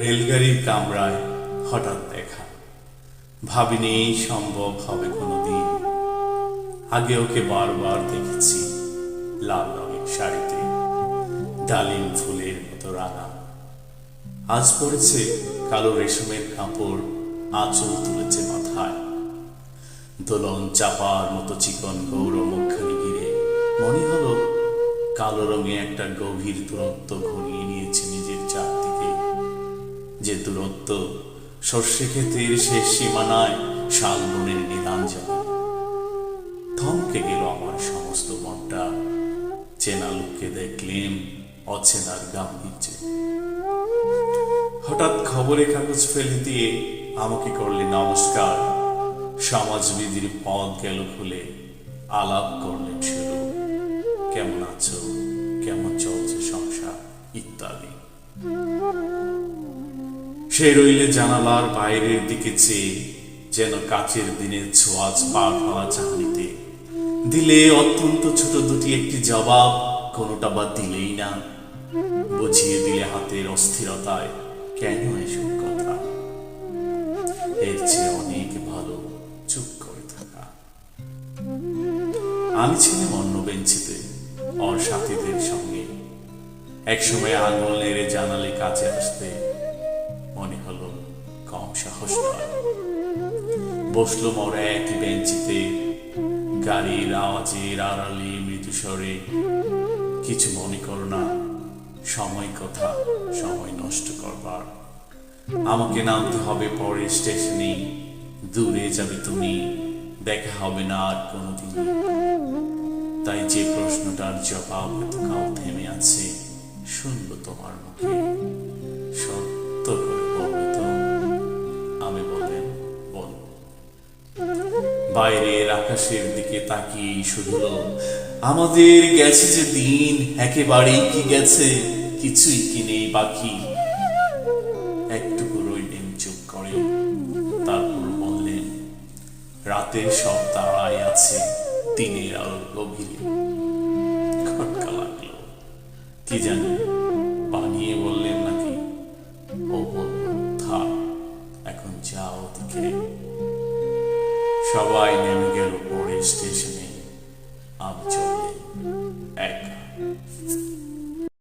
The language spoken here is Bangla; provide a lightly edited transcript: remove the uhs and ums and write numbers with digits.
রেলগাড়ির কামরায় হঠাৎ দেখা। ভাবিনি সম্ভব হবে কোনোদিন। আগে ওকে বারবার দেখেছি লাল রঙের শাড়িতে, ডালিম ফুলের মতো রাঙা। আজ পড়েছে কালো রেশমের কাপড়, আঁচল তুলেছে মাথায়। দোলন চাপার মতো চিকন গৌর মুখখানি ঘিরে মনে হলো কালো রঙে একটা গভীর দূরত্ব ঘনিয়ে নিয়েছে নিজের চারদিকে। যে দূরত্ব সর্ষে ক্ষেতের শেষ সীমানায় শালবনের নীলাঞ্জলি। থমকে গেল আমার সমস্ত মনটা। চেনা লোককে দেখলেন অচেনার গাম্ভীর্যে। হঠাৎ খবরের কাগজ ফেলে দিয়ে আমাকে করলে নমস্কার। সমাজবিধির পথ গেল খুলে, আলাপ করলেন শুরু। কেমন আছো, কেমন চলছে সংসার ইত্যাদি। সে রইলে জানালার বাইরের দিকে চেয়ে, যেন কাচের দিনের ছোঁয়াচ পার হওয়া চাকরিতে। দিলে অত্যন্ত ছোট দুটি একটি জবাব, কোনোটা বা দিলেই না। বুঝিয়ে দিলে হাতের অস্থিরতায় কেন এসব কথা। এর চেয়ে অনেক ভালো চুপ করে থাকা। আমি ছিলাম অন্য বেঞ্চিতে ওর সাথীদের সঙ্গে। একসময় আঙুল নেড়ে জানালে কাছে আসতে, মনে হলো কম সাহস নয়। বসলো মোরা একই বেঞ্চিতে, গাড়ির আওয়াজের আড়ালে মৃদু স্বরে, কিছু মনে করো না, সময় কথা, সময় নষ্ট করবার। আমাকে নামতে হবে পরের স্টেশনে, দূরে যাবে তুমি, দেখা হবে না আর কোনোদিন। তাই যে প্রশ্নটার জবাব এতকাল থেমে আছে, শুনবো তোমার মুখে, সত্য করে বলবে তো। আমি বলেন বল। বাইরের আকাশের দিকে তাকিয়ে শুধু আমাদের গেছে যে দিন, একেবারেই কি গেছে, কিছুই কি নেই বাকি। একটুকু রইলেন চুপ করে, তারপর বললেন, রাতের সব তারাই আছে দিনের আলোর গভীরে। খটকা লাগলো, কি জানি বানিয়ে বললেন নাকি। ও বলল, থাক এখন যাও দিকে। সবাই নেমে গেল পরের স্টেশন।